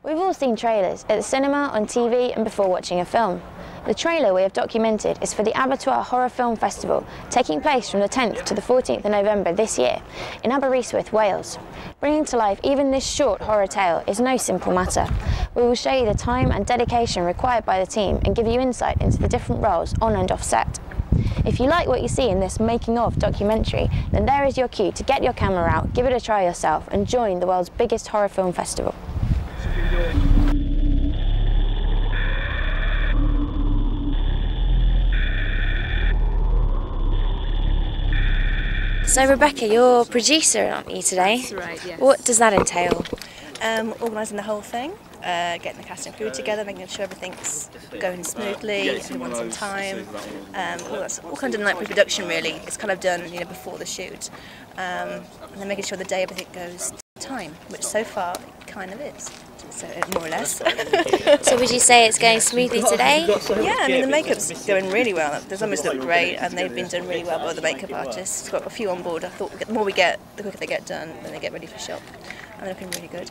We've all seen trailers at the cinema, on TV and before watching a film. The trailer we have documented is for the Abertoir Horror Film Festival, taking place from the 10th to the 14th of November this year in Aberystwyth, Wales. Bringing to life even this short horror tale is no simple matter. We will show you the time and dedication required by the team and give you insight into the different roles on and off set. If you like what you see in this making of documentary, then there is your cue to get your camera out, give it a try yourself and join the world's biggest horror film festival. So Rebecca, you're producer, aren't you, today? That's right, yes. What does that entail? Organising the whole thing, getting the cast and crew together, making sure everything's going smoothly, everyone's on time, all kinds of pre-production really. It's kind of done, before the shoot, and then making sure the day everything goes to time, which so far it kind of is. So more or less. So would you say it's going smoothly today? Yeah, I mean the makeup's going really well. The zombies look great and they've been done really well by the makeup artists. We've got a few on board. I thought the more we get, the quicker they get done, then they get ready for shop. And they're looking really good.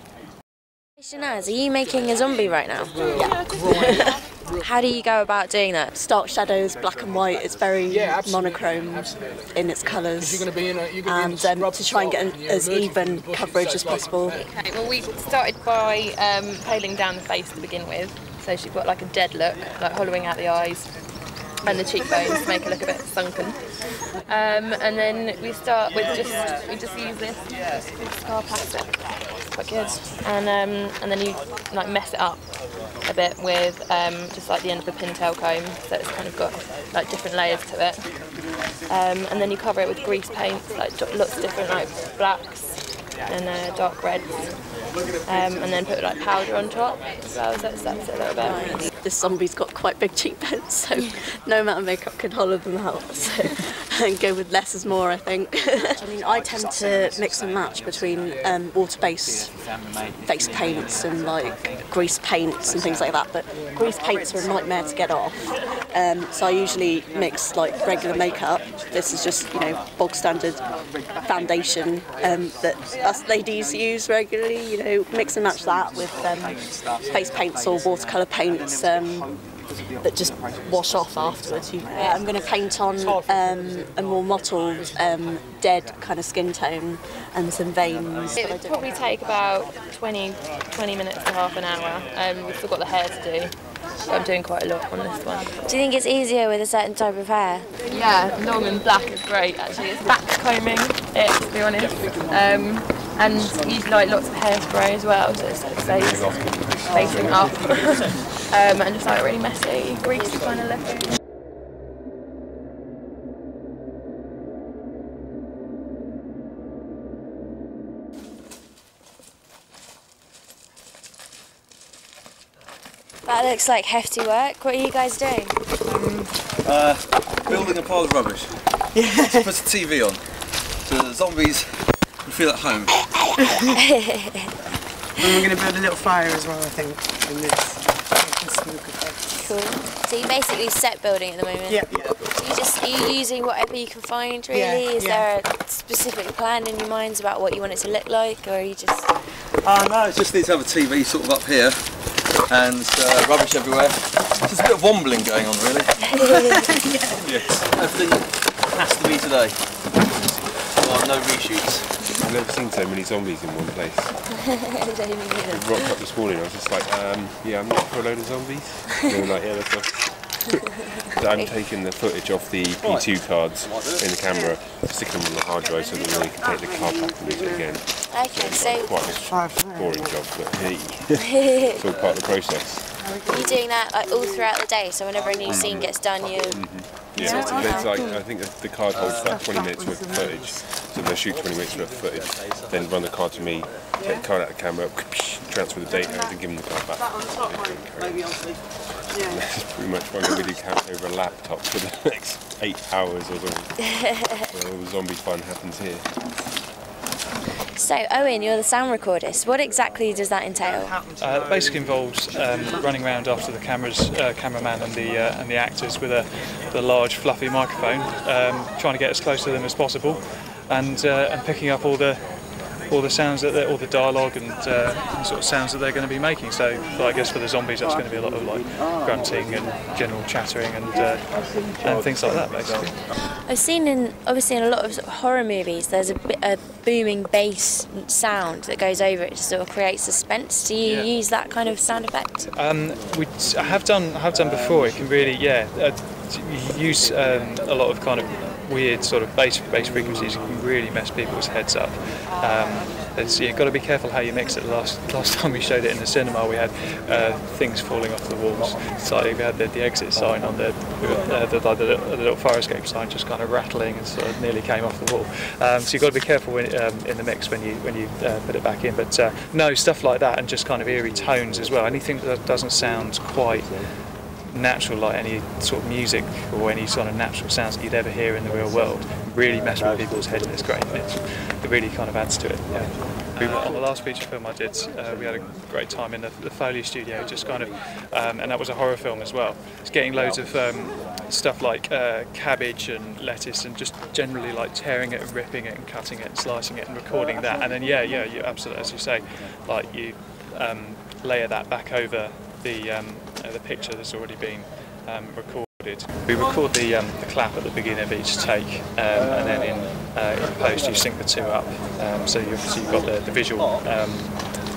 Shanaz, are you making a zombie right now? Yeah. How do you go about doing that? Stark shadows, black and white. It's very monochrome in its colours, and to try and get as even coverage as possible. Okay, well we started by paling down the face to begin with, so she's got like a dead look, like hollowing out the eyes and the cheekbones to make her look a bit sunken. And then we start with we just use this scar plastic. It's quite good. And then you like mess it up a bit with just like the end of the pintail comb, so it's kind of got like different layers to it. And then you cover it with grease paints, like lots of different like blacks and dark reds. And then put like powder on top as well, so that's it a little bit. This zombie's got quite big cheekbones, so no amount of makeup can hollow them out. So and go with less is more, I think. I mean, I tend to mix and match between water-based face paints and like grease paints and things like that. But grease paints are a nightmare to get off. So I usually mix like regular makeup. This is just bog standard foundation that us ladies use regularly. Mix and match that with face paints or watercolour paints that just wash off afterwards. I'm going to paint on a more mottled, dead kind of skin tone and some veins. It would probably take about 20 minutes to half an hour. We've still got the hair to do. So I'm doing quite a lot on this one. Do you think it's easier with a certain type of hair? Yeah, long and black is great actually. It's back combing it, to be honest. And use like lots of hairspray as well, so it stays facing up. And just like really messy, greasy kind of looking. That looks like hefty work. What are you guys doing? Building a pile of rubbish. Yeah. To put a TV on, so the zombies can feel at home. And we're going to build a little fire as well, I think, in this. Cool. So you're basically set building at the moment? Yeah. Are you using whatever you can find, really? Is there a specific plan in your minds about what you want it to look like, or are you just... No, it just needs to have a TV sort of up here, and rubbish everywhere. There's a bit of wombling going on, really. Yes. Everything has to be today. No reshoots. I've never seen so many zombies in one place. I rocked up this morning, I was just like, yeah, I'm not for a load of zombies. And they were like, yeah, that's nice. I'm taking the footage off the P2 cards in the camera, sticking them on the hard drive so that we can take the card back and use it again. Okay, so... Quite a boring job, but hey, it's all part of the process. Are you doing that like all throughout the day, so whenever a new scene gets done you... Yeah, it's like, I think the card holds about 20 minutes worth of footage, so they'll shoot 20 minutes worth of footage, then run the card to me, take the card out of the camera, transfer the data and give them the card back. That's pretty much what I'm going to do, count over a laptop for the next 8 hours or something. Where all the zombie fun happens here. So Owen, you're the sound recordist. What exactly does that entail? It basically involves running around after the cameraman and the actors with a large fluffy microphone, trying to get as close to them as possible, and picking up all the all the sounds all the dialogue and sort of sounds that they're going to be making. So I guess for the zombies, that's going to be a lot of like grunting and general chattering and things like that, basically. I've seen obviously in a lot of, sort of horror movies, there's a booming bass sound that goes over it to sort of create suspense. Do you use that kind of sound effect? I have done before. It can really, use a lot of kind of weird sort of bass frequencies. It can really mess people's heads up. You've got to be careful how you mix it. Last time we showed it in the cinema, we had things falling off the walls. Slightly, we had the exit sign on the little fire escape sign just kind of rattling and sort of nearly came off the wall. So you've got to be careful in the mix when you put it back in. But no, stuff like that, and just kind of eerie tones as well. Anything that doesn't sound quite natural, like any sort of music or any sort of natural sounds that you'd ever hear in the real world, really mess with people's heads, and it's great. It really kind of adds to it. On the last feature film I did, we had a great time in the Foley studio, just kind of, and that was a horror film as well. It's getting loads of stuff like cabbage and lettuce, and just generally like tearing it and ripping it and cutting it and slicing it and recording that, and then you absolutely, as you say, like you layer that back over the picture that's already been recorded. We record the clap at the beginning of each take, and then in post you sync the two up. So you've got the visual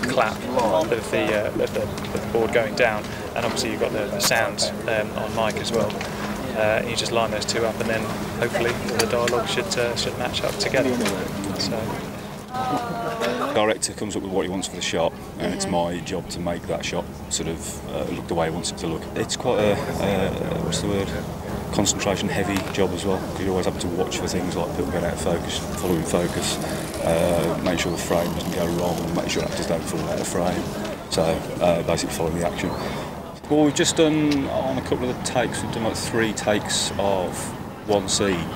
clap of the board going down, and obviously you've got the sound on mic as well. And you just line those two up, and then hopefully all the dialogue should match up together. The director comes up with what he wants for the shot, and it's my job to make that shot sort of look the way he wants it to look. It's quite concentration heavy job as well, because you always have to watch for things like people going out of focus, following focus, make sure the frame doesn't go wrong, make sure actors don't fall out of frame. So basically following the action. Well, we've just done, on a couple of the takes, we've done like 3 takes of one scene,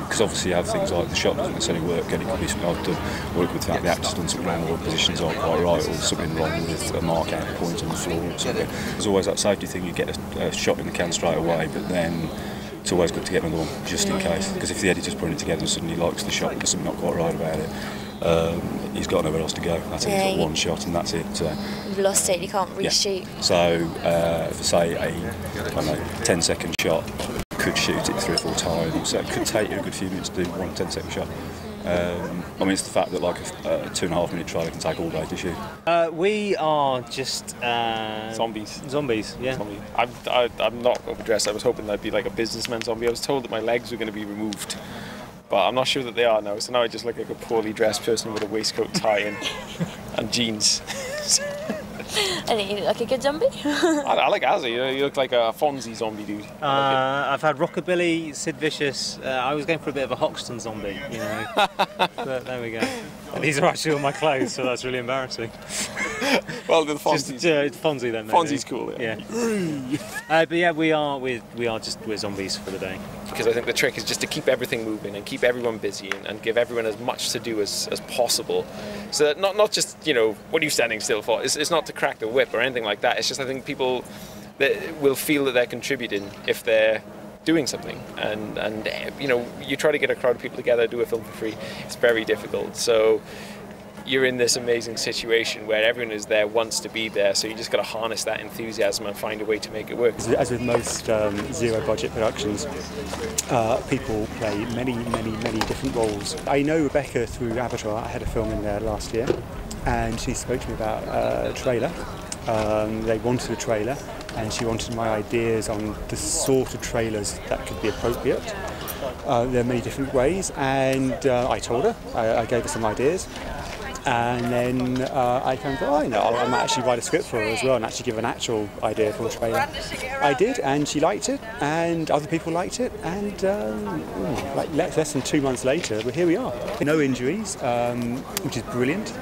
because obviously you have things like the shot doesn't necessarily work, and it could be something I've done, work with the fact the actor's done something wrong, or the positions aren't quite right, or something wrong with a mark out point on the floor or something. There's always that safety thing, you get a shot in the can straight away, but then it's always good to get another one, just in case, because if the editor's putting it together and suddenly likes the shot but there's something not quite right about it, he's got nowhere else to go. That's it, he's got one shot and that's it. So You've lost it, you can't reshoot. Yeah. So if I say a 10-second shot, could shoot it 3 or 4 times, so it could take you a good few minutes to do one 10-second shot. I mean, it's the fact that like a 2.5-minute trailer can take all day to shoot. We are just zombies. Zombies, yeah. Zombie. I'm not overdressed. I was hoping I'd be like a businessman zombie. I was told that my legs were going to be removed, but I'm not sure that they are now. So now I just look like a poorly dressed person with a waistcoat, tie, and jeans. I think you look like a good zombie. I like Azzy. You look like a Fonzie zombie dude. I've had Rockabilly, Sid Vicious. I was going for a bit of a Hoxton zombie, you know. But there we go. And these are actually all my clothes, so that's really embarrassing. Well, the Fonzie. Just Fonzie then. Maybe. Fonzie's cool. Yeah. But yeah, we're zombies for the day. Because I think the trick is just to keep everything moving and keep everyone busy and give everyone as much to do as possible. So that not just, what are you standing still for? It's not to crack the whip or anything like that. It's just I think people that will feel that they're contributing if they're doing something. And you try to get a crowd of people together, do a film for free. It's very difficult. So you're in this amazing situation where everyone is there, wants to be there, so you just got to harness that enthusiasm and find a way to make it work. As with most zero-budget productions, people play many different roles. I know Rebecca through Abertoir. I had a film in there last year, and she spoke to me about a trailer. They wanted a trailer, and she wanted my ideas on the sort of trailers that could be appropriate. There are many different ways, and I told her, I gave her some ideas. And then I kind of thought, I might actually write a script for her as well and actually give an actual idea for a trailer. I did, and she liked it, and other people liked it, and less than 2 months later, well, here we are. No injuries, which is brilliant.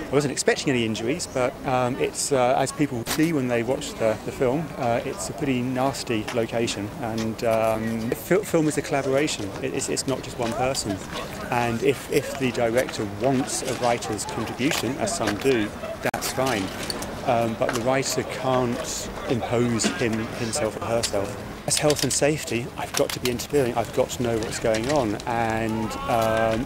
I wasn't expecting any injuries, but it's as people see when they watch the film, it's a pretty nasty location, and film is a collaboration. It's not just one person, and if the director wants a writer's contribution, as some do, that's fine. But the writer can't impose himself or herself. As health and safety, I've got to be interviewing, I've got to know what's going on, and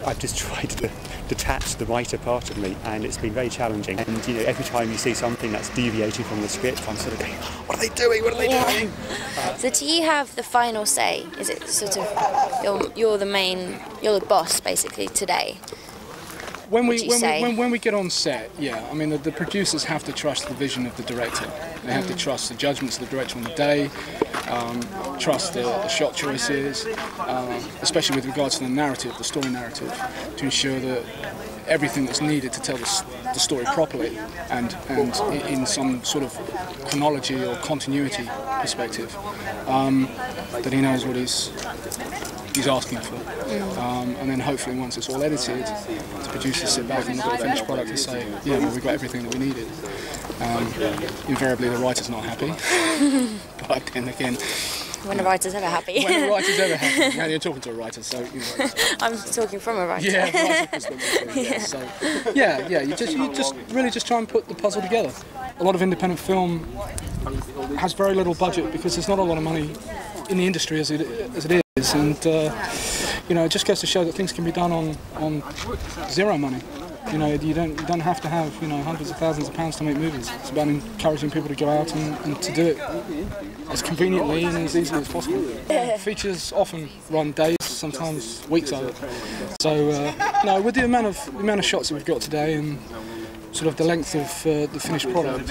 I've just tried to detach the writer part of me, and it's been very challenging. And you know, every time you see something that's deviating from the script, I'm sort of going, what are they doing? What are they doing? So do you have the final say? Is it sort of you're the boss basically today? When we get on set, yeah, I mean the producers have to trust the vision of the director. They have to trust the judgments of the director on the day, trust the shot choices, especially with regards to the narrative, the story narrative, to ensure that everything that's needed to tell the story properly and in some sort of chronology or continuity perspective, that he knows what he's asking for. And then hopefully once it's all edited, the producers sit back and look at the finished product and say, yeah, well, we've got everything that we needed. Invariably the writer's not happy, but then again... When the writer's ever happy. When the writer's ever happy. Yeah, you're talking to a writer, so... You know, I'm talking from a writer. Yeah, writer perspective, yeah. So, yeah, you just really just try and put the puzzle together. A lot of independent film has very little budget because there's not a lot of money in the industry as it is, and you know, it just goes to show that things can be done on zero money. You know, you don't have to have, you know, hundreds of thousands of pounds to make movies. It's about encouraging people to go out and to do it as conveniently and as easily as possible. Features often run days, sometimes weeks over. So, no, with the amount of shots that we've got today and sort of the length of the finished product,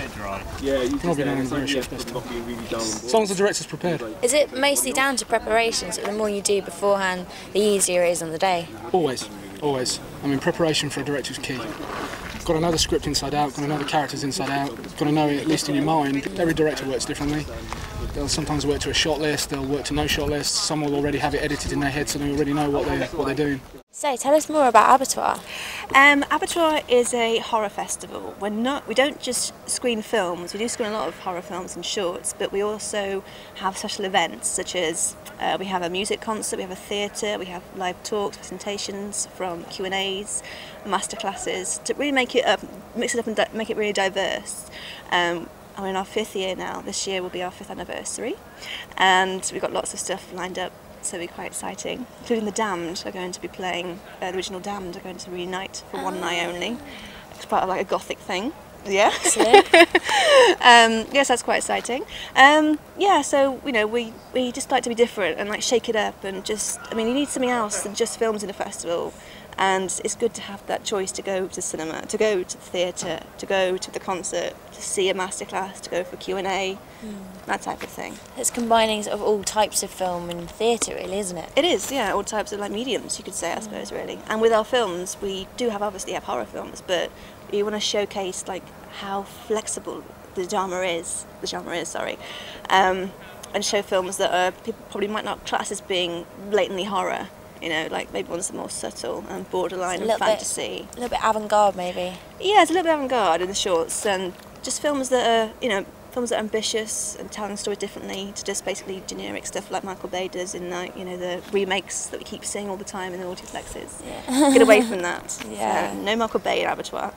you can all be done in a very short space of time. As long as the director's prepared. Is it mostly down to preparation? So the more you do beforehand, the easier it is on the day? Always. Always. I mean, preparation for a director is key. You've got to know the script inside out, got to know the characters inside out, got to know it at least in your mind. Every director works differently. They'll sometimes work to a shot list, they'll work to no shot list. Some will already have it edited in their head, so they already know what they're doing. So, tell us more about Abertoir. Abertoir is a horror festival. We don't just screen films, we do screen a lot of horror films and shorts, but we also have special events such as we have a music concert, we have a theatre, we have live talks, presentations from Q&As, masterclasses, to really make it mix it up and make it really diverse. We're in our 5th year now. This year will be our 5th anniversary, and we've got lots of stuff lined up. So it'll be quite exciting, including the Damned are going to be playing, the original Damned are going to reunite for one night only. It's part of like a gothic thing. Yeah. Yes, that's quite exciting. Yeah, so you know, we just like to be different and like shake it up and just, I mean, you need something else than just films in a festival. And it's good to have that choice to go to cinema, to go to the theatre, to go to the concert, to see a masterclass, to go for Q&A, that type of thing. It's combining sort of all types of film and theatre, really, isn't it? It is, yeah, all types of like mediums, you could say, I suppose, really. And with our films, we do obviously have horror films, but we want to showcase like how flexible the genre is, and show films that people probably might not class as being blatantly horror. You know, like maybe ones that are more subtle and borderline and fantasy. A little bit avant-garde, maybe. Yeah, it's a little bit avant-garde in the shorts, and just films that are, you know, films that are ambitious and telling the story differently to just basically generic stuff like Michael Bay does in, like, you know, the remakes that we keep seeing all the time in the multiplexes. Yeah. Get away from that. Yeah. So, no Michael Bay in Abertoir.